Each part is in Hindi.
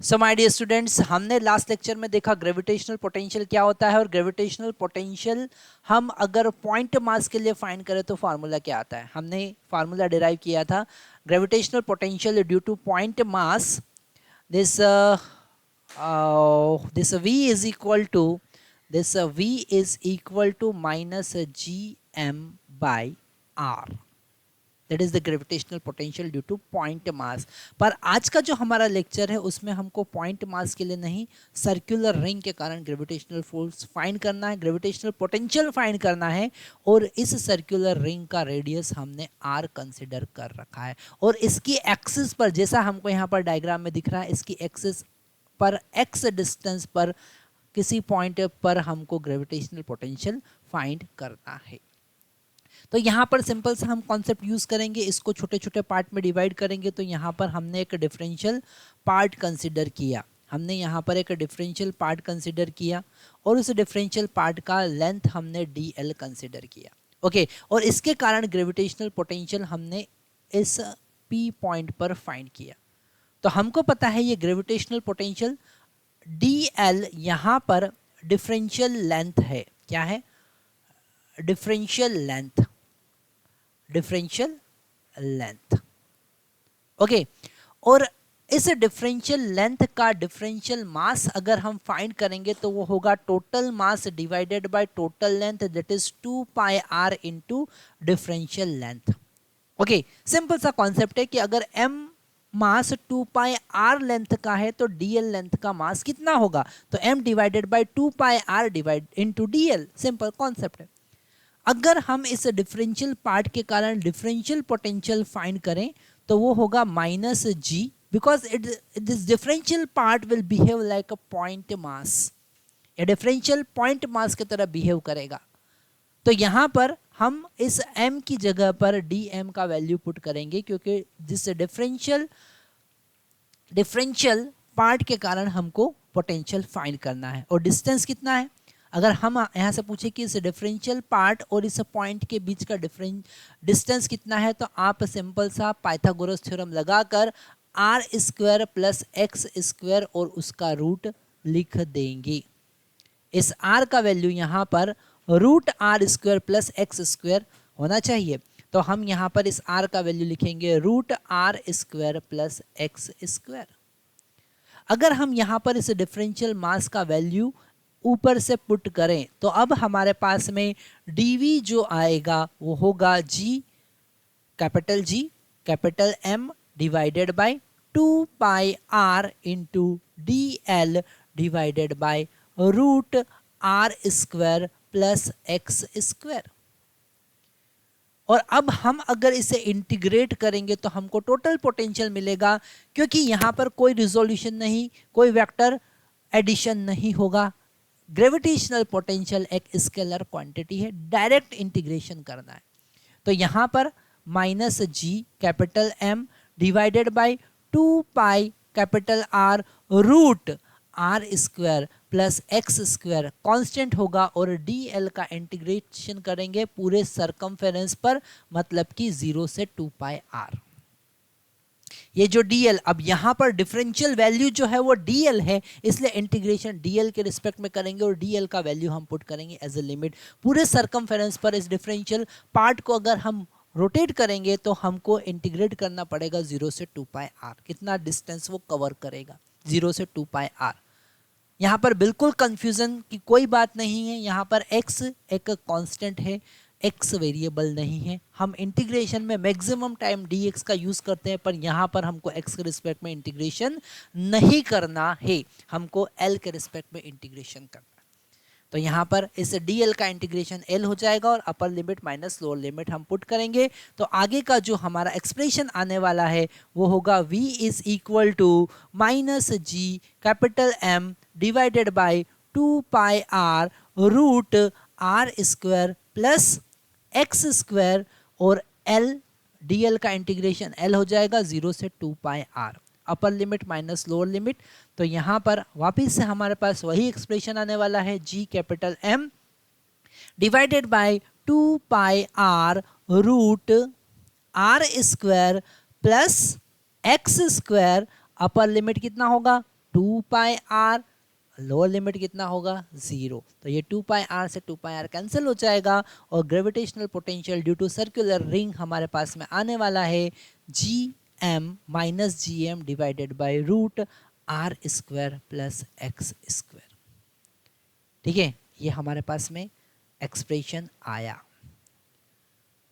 सो माय डियर स्टूडेंट्स, हमने लास्ट लेक्चर में देखा ग्रेविटेशनल पोटेंशियल क्या होता है और ग्रेविटेशनल पोटेंशियल हम अगर पॉइंट मास के लिए फाइंड करें तो फार्मूला क्या आता है। हमने फार्मूला डिराइव किया था gravitational potential due two point mass this this v is equal to minus gm by r, that is the gravitational potential due two point mass. पर आज का जो हमारा लेक्चर है उसमें हमको पॉइंट मास के लिए नहीं, सर्कुलर रिंग के कारण ग्रेविटेशनल फोर्स फाइंड करना है, ग्रेविटेशनल पोटेंशियल फाइंड करना है। और इस सर्कुलर रिंग का रेडियस हमने आर कंसिडर कर रखा है और इसकी एक्सिस पर, जैसा हमको यहाँ पर डायग्राम में दिख रहा है, इसकी एक्सिस पर एक्स डिस्टेंस पर किसी पॉइंट पर हमको ग्रेविटेशनल पोटेंशियल फाइंड करना है। तो यहाँ पर सिंपल सा हम कॉन्सेप्ट यूज करेंगे, इसको छोटे छोटे पार्ट में डिवाइड करेंगे। तो यहाँ पर हमने एक डिफरेंशियल पार्ट कंसिडर किया, और उस डिफरेंशियल पार्ट का लेंथ हमने dl कंसिडर किया। ओके, और इसके कारण ग्रेविटेशनल पोटेंशियल हमने इस p पॉइंट पर फाइंड किया। तो हमको पता है ये ग्रेविटेशनल पोटेंशियल dl यहाँ पर डिफरेंशियल लेंथ है। क्या है? Differential length. ओके, और इस डिफरेंशियल लेंथ का डिफरेंशियल मास अगर हम फाइंड करेंगे तो वो होगा total mass divided by total length, that is 2 pi r into differential length. Okay, simple सा कॉन्सेप्ट है कि अगर m मास 2 पाई r लेंथ का है तो dl लेंथ का मास कितना होगा, तो m divided by 2 pi r divide into dl। Simple concept है। अगर हम इस डिफरेंशियल पार्ट के कारण डिफरेंशियल पोटेंशियल फाइंड करें तो वो होगा minus G, because this differential part will behave like a point mass. ये डिफरेंशियल पॉइंट मास की तरह बिहेव करेगा। तो यहाँ पर हम इस m की जगह पर dm का वैल्यू पुट करेंगे, क्योंकि जिस डिफरेंशियल पार्ट के कारण हमको पोटेंशियल फाइंड करना है। और डिस्टेंस कितना है, अगर हम यहाँ से पूछे कि इस डिफरेंशियल पार्ट और इस पॉइंट के बीच का डिस्टेंस कितना है, तो आप सिंपल सा पाइथागोरस थ्योरम लगाकर R square plus x square और उसका रूट लिख देंगे। इस आर का वैल्यू यहाँ पर root are square plus x square होना चाहिए। तो हम यहाँ पर इस आर का वैल्यू लिखेंगे root are square plus x square. अगर हम यहाँ पर इस डिफरेंशियल मास का वैल्यू ऊपर से पुट करें तो अब हमारे पास में dv जो आएगा वो होगा capital M divided by 2 pi r into dl divided by root r square plus x square. और अब हम अगर इसे इंटीग्रेट करेंगे तो हमको टोटल पोटेंशियल मिलेगा, क्योंकि यहाँ पर कोई रिजोल्यूशन नहीं, कोई वेक्टर एडिशन नहीं होगा। ग्रेविटेशनल पोटेंशियल एक स्केलर क्वांटिटी है, डायरेक्ट इंटीग्रेशन करना है। तो यहाँ पर minus G capital M divided by 2 pi capital R root are square plus x square constant होगा, और dl का इंटीग्रेशन करेंगे पूरे सरकमफेरेंस पर, मतलब कि 0 से 2 पाई r। ये जो dl, अब यहाँ पर डिफरेंशियल वैल्यू जो है वो dl है, इसलिए इंटीग्रेशन dl के रिस्पेक्ट में करेंगे और dl का वैल्यू हम पुट करेंगे एज ए लिमिट पूरे सरकमफेरेंस पर। इस डिफरेंशियल पार्ट को अगर हम रोटेट करेंगे तो हमको इंटीग्रेट करना पड़ेगा 0 से 2 पाई r। कितना डिस्टेंस वो कवर करेगा, 0 से 2 पाई r। यहाँ पर बिल्कुल कंफ्यूजन की कोई बात नहीं है, यहाँ पर x एक कांस्टेंट है, x वेरिएबल नहीं है। हम इंटीग्रेशन में मैक्सिमम टाइम dx का यूज करते हैं, पर यहाँ पर हमको x के रिस्पेक्ट में इंटीग्रेशन नहीं करना है, हमको l के रिस्पेक्ट में इंटीग्रेशन करना है। तो यहाँ पर इस dl का इंटीग्रेशन l हो जाएगा और अपर लिमिट माइनस लोअर लिमिट हम पुट करेंगे। तो आगे का जो हमारा एक्सप्रेशन आने वाला है वो होगा v is equal to minus G capital M divided by 2 pi r root are square plus x square, और l dl का इंटीग्रेशन l हो जाएगा 0 से 2 पाई r, upper limit minus lower limit. तो यहाँ पर वापिस से हमारे पास वही एक्सप्रेशन आने वाला है, G capital M divided by 2 pi r root are square plus x square, upper limit कितना होगा 2 पाई आर, लोअर लिमिट कितना होगा 0, तो ये 2 पाई आर से 2 पाई आर कैंसिल हो जाएगा और gravitational potential due to circular ring हमारे पास में आने वाला है G M minus G M divided by root are square plus x square. ठीक है, ये हमारे पास में एक्सप्रेशन आया।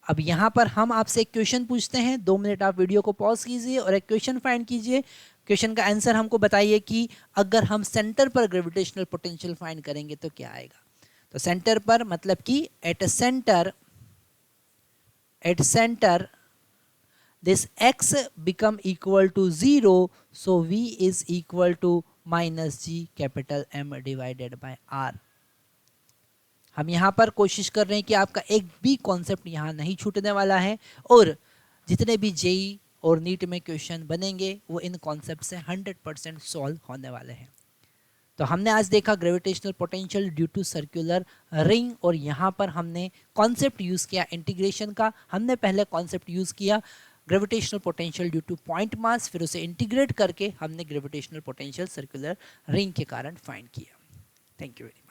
अब यहाँ पर हम आपसे एक क्वेश्चन पूछते हैं, 2 मिनट आप वीडियो को पॉज कीजिए और एक क्वेश्चन फाइंड कीजिए। क्वेश्चन का आंसर हमको बताइए कि अगर हम सेंटर पर ग्रेविटेशनल पोटेंशियल फाइंड करेंगे तो क्या आएगा। तो सेंटर पर मतलब कि at centre this x become equal to 0, so v is equal to minus g capital M divided by r। हम यहाँ पर कोशिश कर रहे हैं कि आपका एक भी कॉन्सेप्ट यहाँ नहीं छूटने वाला है और जितने भी जेई और नीट में क्वेश्चन बनेंगे वो इन कॉन्सेप्ट से 100% सॉल्व होने वाले हैं। तो हमने आज देखा gravitational potential due to circular ring और यहाँ पर हमने कॉन्सेप्ट यूज़ किया इंटीग्रेशन का। हमने पहले कॉन्सेप्ट यूज़ किया gravitational potential due two point mass, फिर उसे इंटीग्रेट करके हमने ग्रेविटेशनल पोटेंशियल सर्कुलर रिंग के कारण फाइंड किया। Thank you very much.